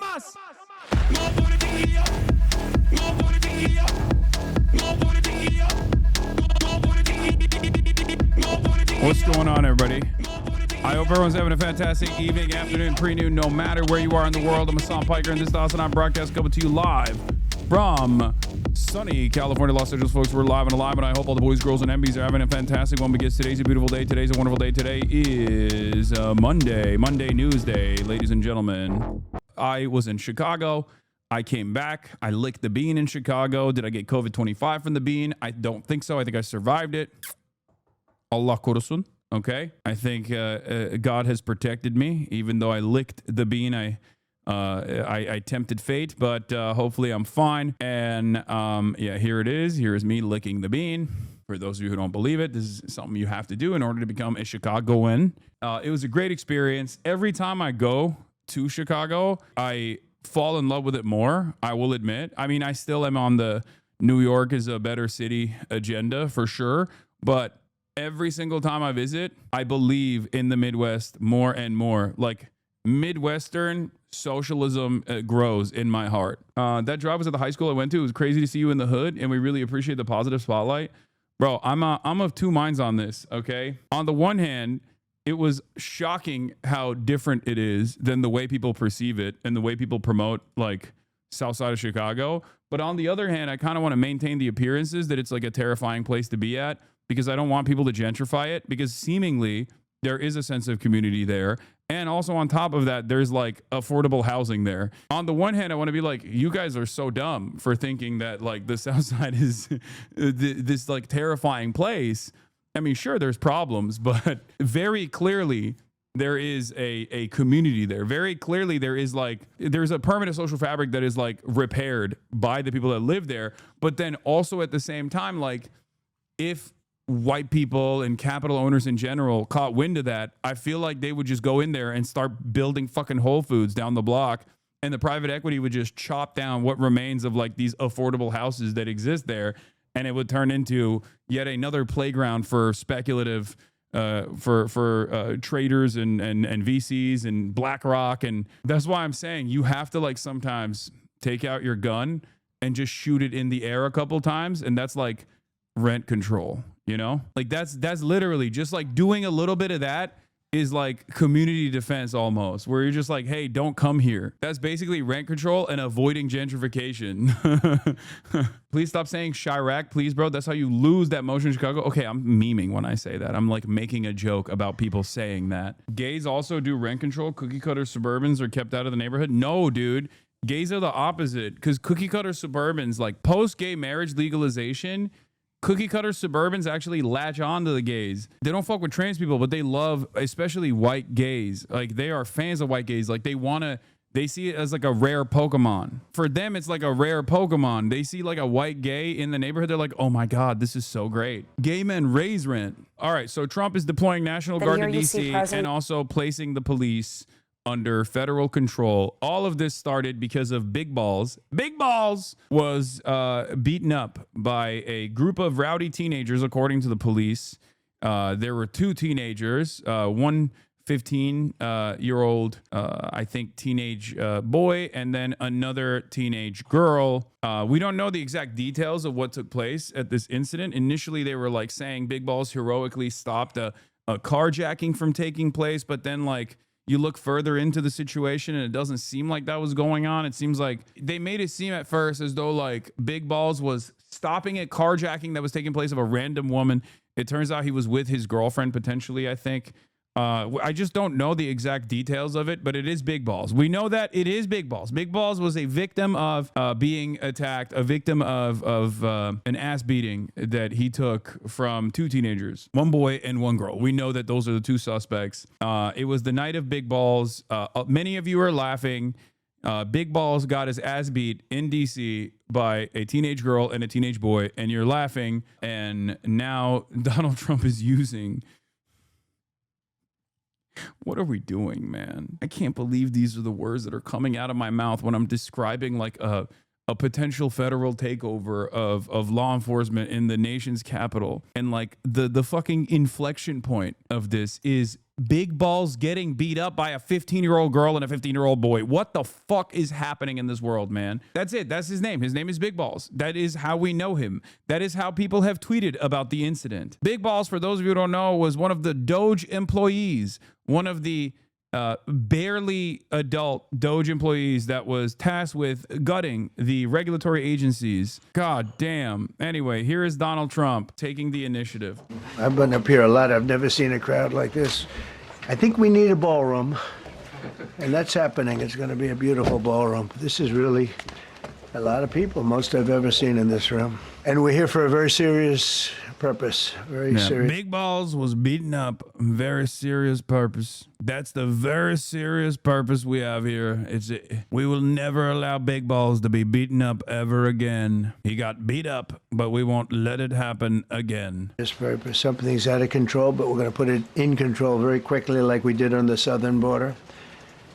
What's going on, everybody? I hope everyone's having a fantastic evening, afternoon, pre-noon, no matter where you are in the world. I'm Hasan Piker, and this is the Hasan broadcast coming to you live from sunny California, Los Angeles, folks. We're live and alive, and I hope all the boys, girls, and MBs are having a fantastic one because today's a beautiful day. Today's a wonderful day. Today is Monday News Day, ladies and gentlemen. I was in Chicago. I came back. I licked the bean in Chicago. Did I get COVID-25 from the bean? I don't think so. I think I survived it. Allah korusun. Okay. I think God has protected me, even though I licked the bean. I tempted fate, but hopefully I'm fine. And yeah, here it is. Here is me licking the bean. For those of you who don't believe it, this is something you have to do in order to become a Chicagoan. It was a great experience. Every time I go to Chicago, I fall in love with it more, I will admit. I mean, I still am on the New York is a better city agenda for sure, but every single time I visit, I believe in the Midwest more and more. Like, Midwestern socialism grows in my heart. That drive was at the high school I went to. It was crazy to see you in the hood, and we really appreciate the positive spotlight. Bro, I'm of two minds on this, okay? On the one hand, it was shocking how different it is than the way people perceive it and the way people promote, like, South Side of Chicago. But on the other hand, I kind of want to maintain the appearances that it's like a terrifying place to be at, because I don't want people to gentrify it, because seemingly there is a sense of community there. And also on top of that, there's like affordable housing there. On the one hand, I want to be like, you guys are so dumb for thinking that like the South Side is this like terrifying place. I mean, sure, there's problems, but very clearly there is a community there. Very clearly there's a permanent social fabric that is like repaired by the people that live there. But then also at the same time, like, if white people and capital owners in general caught wind of that, I feel like they would just go in there and start building fucking Whole Foods down the block, and the private equity would just chop down what remains of like these affordable houses that exist there, and it would turn into yet another playground for speculative for traders and VCs and BlackRock. And that's why I'm saying you have to like sometimes take out your gun and just shoot it in the air a couple times, and that's like rent control. You know, like that's literally just like doing a little bit of that is like community defense almost, where you're just like, hey, don't come here. That's basically rent control and avoiding gentrification. Please stop saying Chirac, please, bro. That's how you lose that motion in Chicago. Okay, I'm memeing when I say that. I'm like making a joke about people saying that. Gays also do rent control. Cookie cutter suburbans are kept out of the neighborhood. No, dude. Gays are the opposite, because cookie cutter suburbans, like post-gay marriage legalization, cookie cutter suburbans actually latch on to the gays. They don't fuck with trans people, but they love, especially white gays. Like, they are fans of white gays. Like, they see it as like a rare Pokemon. For them, it's like a rare Pokemon. They see like a white gay in the neighborhood. They're like, oh my God, this is so great. Gay men raise rent. All right, so Trump is deploying National Guard to DC and also placing the police under federal control. All of this started because of Big Balls. Big Balls was beaten up by a group of rowdy teenagers, according to the police. There were two teenagers, one 15-year-old, I think, teenage boy, and then another teenage girl. We don't know the exact details of what took place at this incident. Initially, they were like saying Big Balls heroically stopped a carjacking from taking place, but then like, you look further into the situation and it doesn't seem like that was going on. It seems like they made it seem at first as though like Big Balls was stopping a carjacking that was taking place of a random woman. It turns out he was with his girlfriend, potentially, I think. I just don't know the exact details of it, but it is Big Balls. We know that it is Big Balls. Big Balls was a victim of being attacked, a victim of an ass beating that he took from two teenagers, one boy and one girl. We know that those are the two suspects. It was the night of Big Balls. Many of you are laughing. Big Balls got his ass beat in DC by a teenage girl and a teenage boy, and you're laughing. And now Donald Trump is using... What are we doing, man? I can't believe these are the words that are coming out of my mouth when I'm describing like a a potential federal takeover of law enforcement in the nation's capital. And like the fucking inflection point of this is Big Balls getting beat up by a 15-year-old girl and a 15-year-old boy. What the fuck is happening in this world, man? That's it. That's his name. His name is Big Balls. That is how we know him. That is how people have tweeted about the incident. Big Balls, for those of you who don't know, was one of the Doge employees, one of the barely adult Doge employees that was tasked with gutting the regulatory agencies. God damn. Anyway, here is Donald Trump taking the initiative. I've been up here a lot. I've never seen a crowd like this. I think we need a ballroom, and that's happening. It's going to be a beautiful ballroom. This is really a lot of people, most I've ever seen in this room. And we're here for a very serious purpose. Very serious. Big Balls was beaten up. Very serious purpose. That's the very serious purpose we have here. We will never allow Big Balls to be beaten up ever again. He got beat up, but we won't let it happen again. This purpose, something's out of control, but we're going to put it in control very quickly, like we did on the southern border.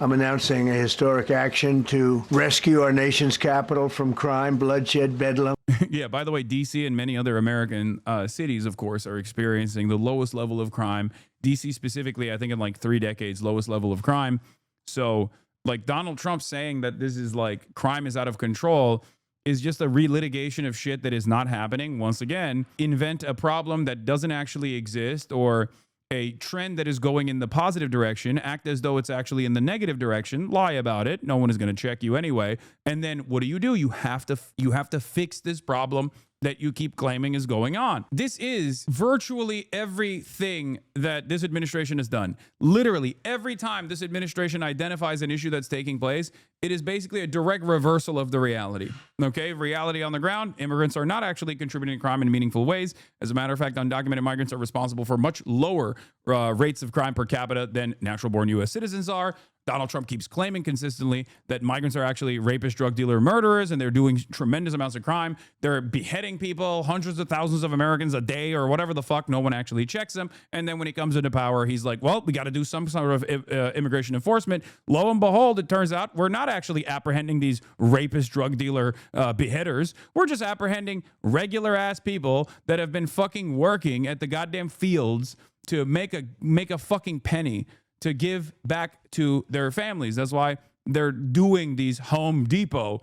I'm announcing a historic action to rescue our nation's capital from crime, bloodshed, bedlam. Yeah, by the way, D.C. and many other American cities, of course, are experiencing the lowest level of crime. D.C. specifically, I think in like 3 decades, lowest level of crime. So like Donald Trump saying that this is like crime is out of control is just a relitigation of shit that is not happening. Once again, invent a problem that doesn't actually exist, or a trend that is going in the positive direction, act as though it's actually in the negative direction, lie about it. No one is going to check you anyway. And then what do? You have to fix this problem that you keep claiming is going on. This is virtually everything that this administration has done. Literally every time this administration identifies an issue that's taking place, it is basically a direct reversal of the reality. Okay, reality on the ground, immigrants are not actually contributing to crime in meaningful ways. As a matter of fact, undocumented migrants are responsible for much lower rates of crime per capita than natural-born U.S. citizens are. Donald Trump keeps claiming consistently that migrants are actually rapists, drug dealer, murderers, and they're doing tremendous amounts of crime. They're beheading people, hundreds of thousands of Americans a day or whatever the fuck. No one actually checks them. And then when he comes into power, he's like, well, we got to do some sort of immigration enforcement. Lo and behold, it turns out we're not actually apprehending these rapist, drug dealer beheaders. We're just apprehending regular ass people that have been fucking working at the goddamn fields to make a fucking penny to give back to their families. That's why they're doing these Home Depot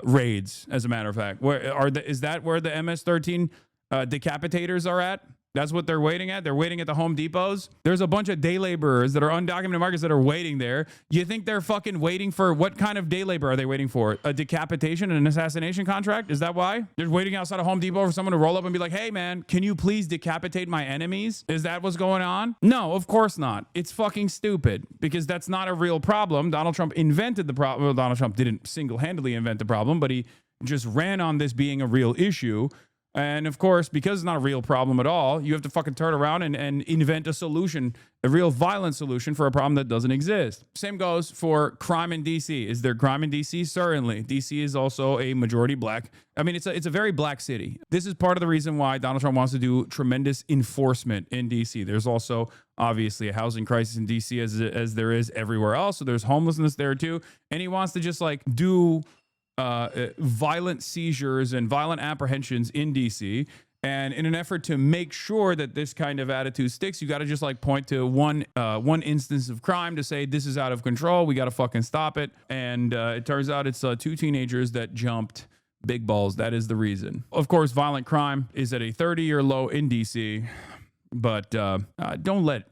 raids, as a matter of fact. Is that where the MS-13 decapitators are at? That's what they're waiting at? They're waiting at the Home Depots? There's a bunch of day laborers that are undocumented migrants that are waiting there. You think they're fucking waiting for, what kind of day labor are they waiting for? A decapitation and an assassination contract? Is that why? They're waiting outside a Home Depot for someone to roll up and be like, hey man, can you please decapitate my enemies? Is that what's going on? No, of course not. It's fucking stupid, because that's not a real problem. Donald Trump invented the problem. Well, Donald Trump didn't single-handedly invent the problem, but he just ran on this being a real issue. And of course, because it's not a real problem at all, you have to fucking turn around and invent a solution, a real violent solution for a problem that doesn't exist. Same goes for crime in DC. Is there crime in DC? Certainly. DC is also a majority black. I mean, it's a very black city. This is part of the reason why Donald Trump wants to do tremendous enforcement in DC. There's also obviously a housing crisis in DC as there is everywhere else. So there's homelessness there too. And he wants to just like do violent seizures and violent apprehensions in DC. And in an effort to make sure that this kind of attitude sticks, you got to just like point to one instance of crime to say this is out of control. We got to fucking stop it. And it turns out it's 2 teenagers that jumped Big Balls. That is the reason. Of course, violent crime is at a 30-year low in DC. But don't let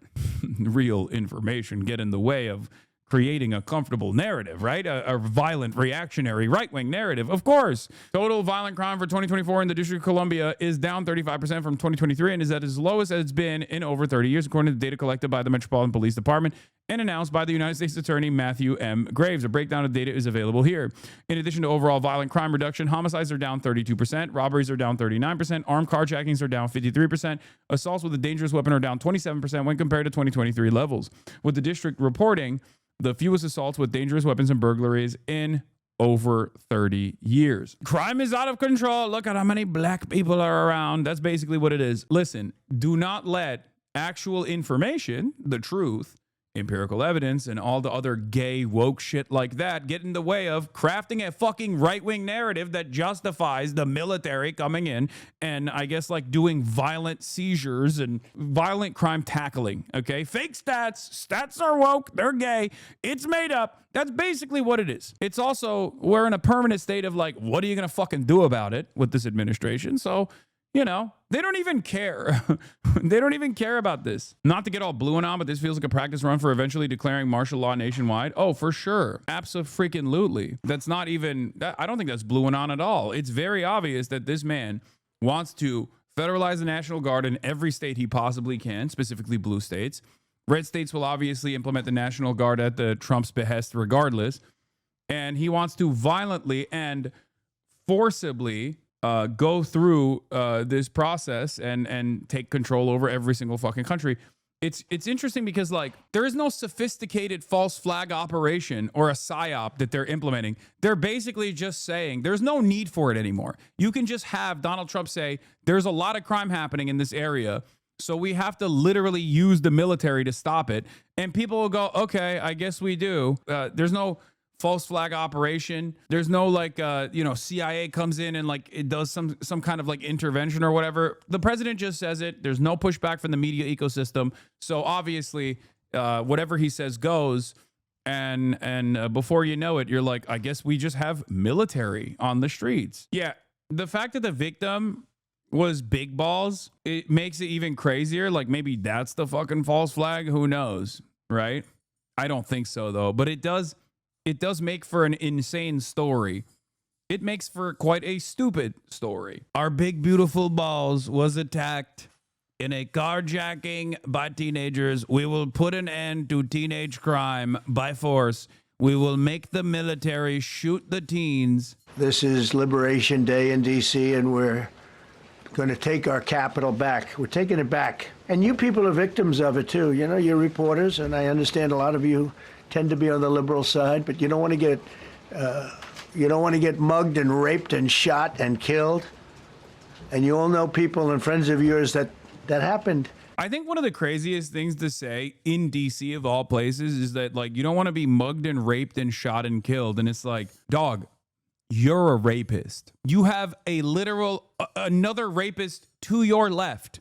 real information get in the way of creating a comfortable narrative, right? A violent, reactionary, right-wing narrative. Of course, total violent crime for 2024 in the District of Columbia is down 35% from 2023 and is at its lowest as it's been in over 30 years, according to the data collected by the Metropolitan Police Department and announced by the United States Attorney Matthew M. Graves. A breakdown of data is available here. In addition to overall violent crime reduction, homicides are down 32%, robberies are down 39%, armed carjackings are down 53%, assaults with a dangerous weapon are down 27% when compared to 2023 levels, with the district reporting the fewest assaults with dangerous weapons and burglaries in over 30 years. Crime is out of control. Look at how many black people are around. That's basically what it is. Listen, do not let actual information, the truth, empirical evidence and all the other gay woke shit like that get in the way of crafting a fucking right-wing narrative that justifies the military coming in and I guess like doing violent seizures and violent crime tackling. Okay, fake stats are woke, they're gay, it's made up. That's basically what it is. It's also, we're in a permanent state of like, what are you gonna fucking do about it with this administration? So, you know, they don't even care. They don't even care about this. Not to get all blue and on, but this feels like a practice run for eventually declaring martial law nationwide. Oh, for sure. Abso-freaking-lutely. That's not even, I don't think that's blue and on at all. It's very obvious that this man wants to federalize the National Guard in every state he possibly can, specifically blue states. Red states will obviously implement the National Guard at the Trump's behest regardless. And he wants to violently and forcibly go through this process and take control over every single fucking country. It's interesting because like there is no sophisticated false flag operation or a psyop that they're implementing. They're basically just saying there's no need for it anymore. You can just have Donald Trump say there's a lot of crime happening in this area, so we have to literally use the military to stop it. And people will go, okay, I guess we do. There's no false flag operation. There's no like, CIA comes in and like it does some kind of like intervention or whatever. The president just says it. There's no pushback from the media ecosystem. So obviously, whatever he says goes. And before you know it, you're like, I guess we just have military on the streets. Yeah, the fact that the victim was big balls, it makes it even crazier. Like maybe that's the fucking false flag. Who knows, right? I don't think so though. But it does make for an insane story. It makes for quite a stupid story. Our big beautiful balls was attacked in a carjacking by teenagers. We will put an end to teenage crime by force. We will make the military shoot the teens. This is Liberation Day in D.C., and we're going to take our capital back. We're taking it back. And you people are victims of it, too. You know, you're reporters, and I understand a lot of you tend to be on the liberal side, but you don't want to get mugged and raped and shot and killed. And you all know people and friends of yours that happened. I think one of the craziest things to say in DC of all places is that like you don't want to be mugged and raped and shot and killed. And it's like, dog, you're a rapist. You have a literal another rapist to your left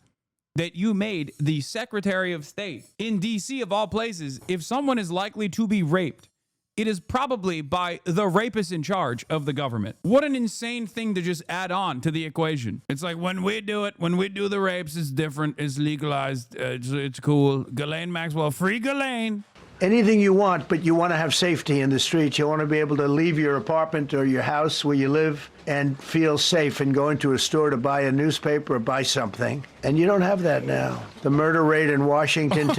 that you made the Secretary of State in DC of all places. If someone is likely to be raped, it is probably by the rapist in charge of the government. What an insane thing to just add on to the equation. It's like when we do the rapes, it's different. It's legalized. It's cool. Ghislaine Maxwell, free Ghislaine. Anything you want, but you want to have safety in the streets. You want to be able to leave your apartment or your house where you live and feel safe and go into a store to buy a newspaper or buy something. And you don't have that now. The murder rate in Washington.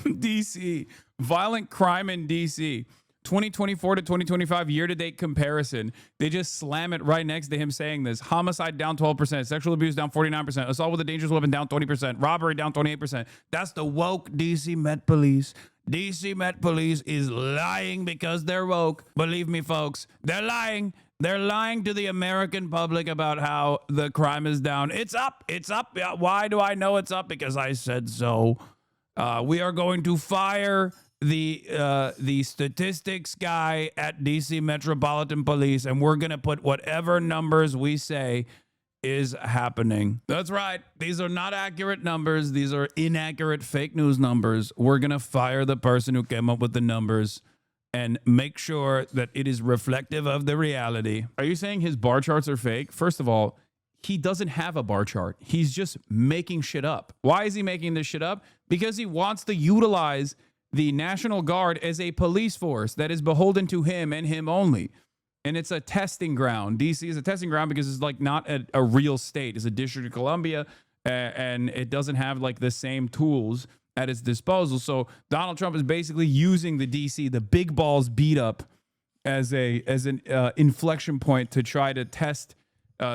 DC. Violent crime in DC. 2024 to 2025 year-to-date comparison. They just slam it right next to him saying this. Homicide down 12%. Sexual abuse down 49%. Assault with a dangerous weapon down 20%. Robbery down 28%. That's the woke DC Met Police. DC Met Police is lying because they're woke. Believe me, folks, they're lying. They're lying to the American public about how the crime is down. It's up. It's up. Why do I know it's up? Because I said so. We are going to fire the statistics guy at DC Metropolitan Police, and we're going to put whatever numbers we say is happening. That's right. These are not accurate numbers. These are inaccurate fake news numbers. We're going to fire the person who came up with the numbers and make sure that it is reflective of the reality. Are you saying his bar charts are fake? First of all, he doesn't have a bar chart. He's just making shit up. Why is he making this shit up? Because he wants to utilize the National Guard as a police force that is beholden to him and him only. And it's a testing ground. DC is a testing ground because it's like not a real state. It's a District of Columbia, and it doesn't have like the same tools at its disposal. So Donald Trump is basically using the DC, the big balls beat up, as an inflection point to try to test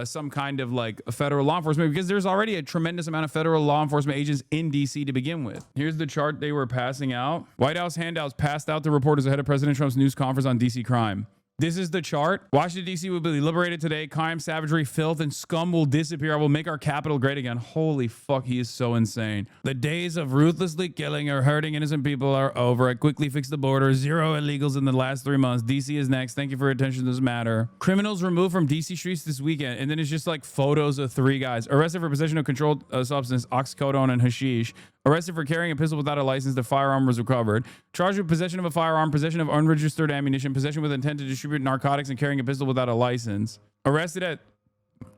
some kind of like federal law enforcement, because there's already a tremendous amount of federal law enforcement agents in DC to begin with. Here's the chart they were passing out. White House handouts passed out to reporters ahead of President Trump's news conference on DC crime. This is the chart. Washington, D.C. will be liberated today. Crime, savagery, filth, and scum will disappear. I will make our capital great again. Holy fuck, he is so insane. The days of ruthlessly killing or hurting innocent people are over. I quickly fixed the border. 0 illegals in the last 3 months. D.C. is next. Thank you for your attention to this matter. Criminals removed from D.C. streets this weekend. And then it's just like photos of 3 guys. Arrested for possession of controlled substance, oxycodone, and hashish. Arrested for carrying a pistol without a license. The firearm was recovered. Charged with possession of a firearm, possession of unregistered ammunition, possession with intent to distribute narcotics, and carrying a pistol without a license. Arrested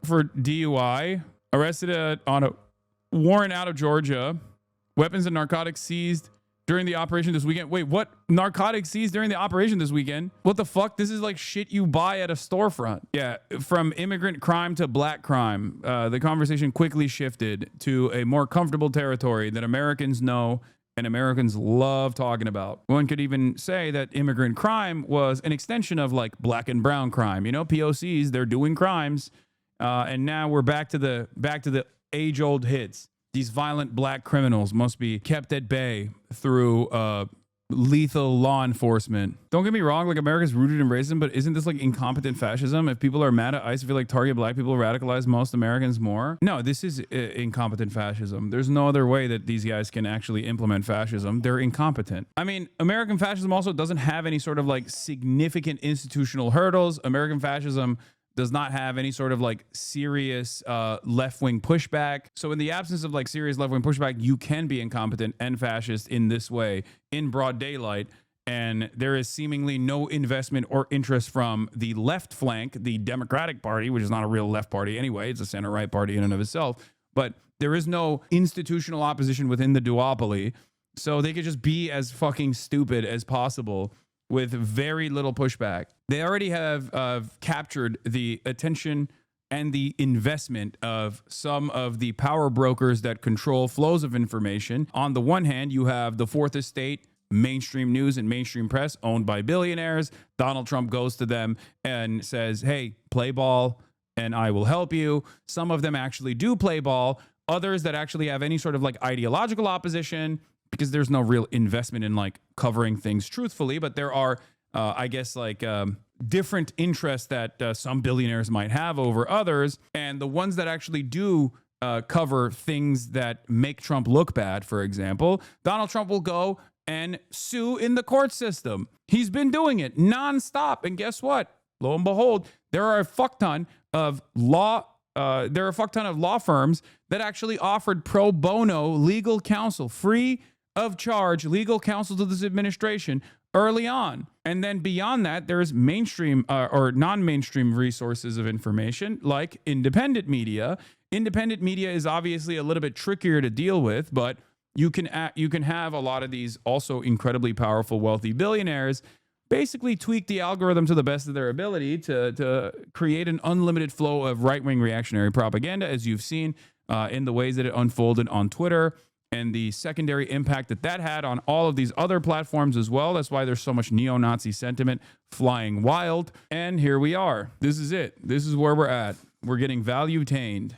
for DUI. Arrested on a warrant out of Georgia. Weapons and narcotics seized during the operation this weekend. Wait, what? Narcotics seized during the operation this weekend? What the fuck? This is like shit you buy at a storefront. Yeah, from immigrant crime to black crime, the conversation quickly shifted to a more comfortable territory that Americans know and Americans love talking about. One could even say that immigrant crime was an extension of like black and brown crime. You know, POCs, they're doing crimes, and now we're back to the age-old hits. These violent black criminals must be kept at bay through lethal law enforcement. Don't get me wrong, like America's rooted in racism, but isn't this like incompetent fascism? If people are mad at ICE, I feel like target black people radicalize most Americans more. No, this is incompetent fascism. There's no other way that these guys can actually implement fascism. They're incompetent. I mean, American fascism also doesn't have any sort of like significant institutional hurdles. American fascism does not have any sort of like serious left-wing pushback. So in the absence of like serious left-wing pushback, you can be incompetent and fascist in this way in broad daylight. And there is seemingly no investment or interest from the left flank, the Democratic Party, which is not a real left party anyway. It's a center-right party in and of itself. But there is no institutional opposition within the duopoly. So they could just be as fucking stupid as possible with very little pushback. They already have captured the attention and the investment of some of the power brokers that control flows of information. On the one hand, you have the Fourth Estate, mainstream news and mainstream press owned by billionaires. Donald Trump goes to them and says, hey, play ball and I will help you. Some of them actually do play ball. Others that actually have any sort of like ideological opposition, because there's no real investment in like covering things truthfully, but there are, I guess, like different interests that some billionaires might have over others. And the ones that actually do cover things that make Trump look bad, for example, Donald Trump will go and sue in the court system. He's been doing it nonstop. And guess what? Lo and behold, there are a fuck ton of law firms that actually offered pro bono legal counsel, free of charge legal counsel to this administration early on. And then beyond that, there's mainstream or non-mainstream resources of information like independent media. Independent media is obviously a little bit trickier to deal with, but you can have a lot of these also incredibly powerful, wealthy billionaires basically tweak the algorithm to the best of their ability to create an unlimited flow of right-wing reactionary propaganda, as you've seen in the ways that it unfolded on Twitter, and the secondary impact that had on all of these other platforms as well. That's why there's so much neo-Nazi sentiment flying wild. And here we are. This is it. This is where we're at. We're getting value-tained.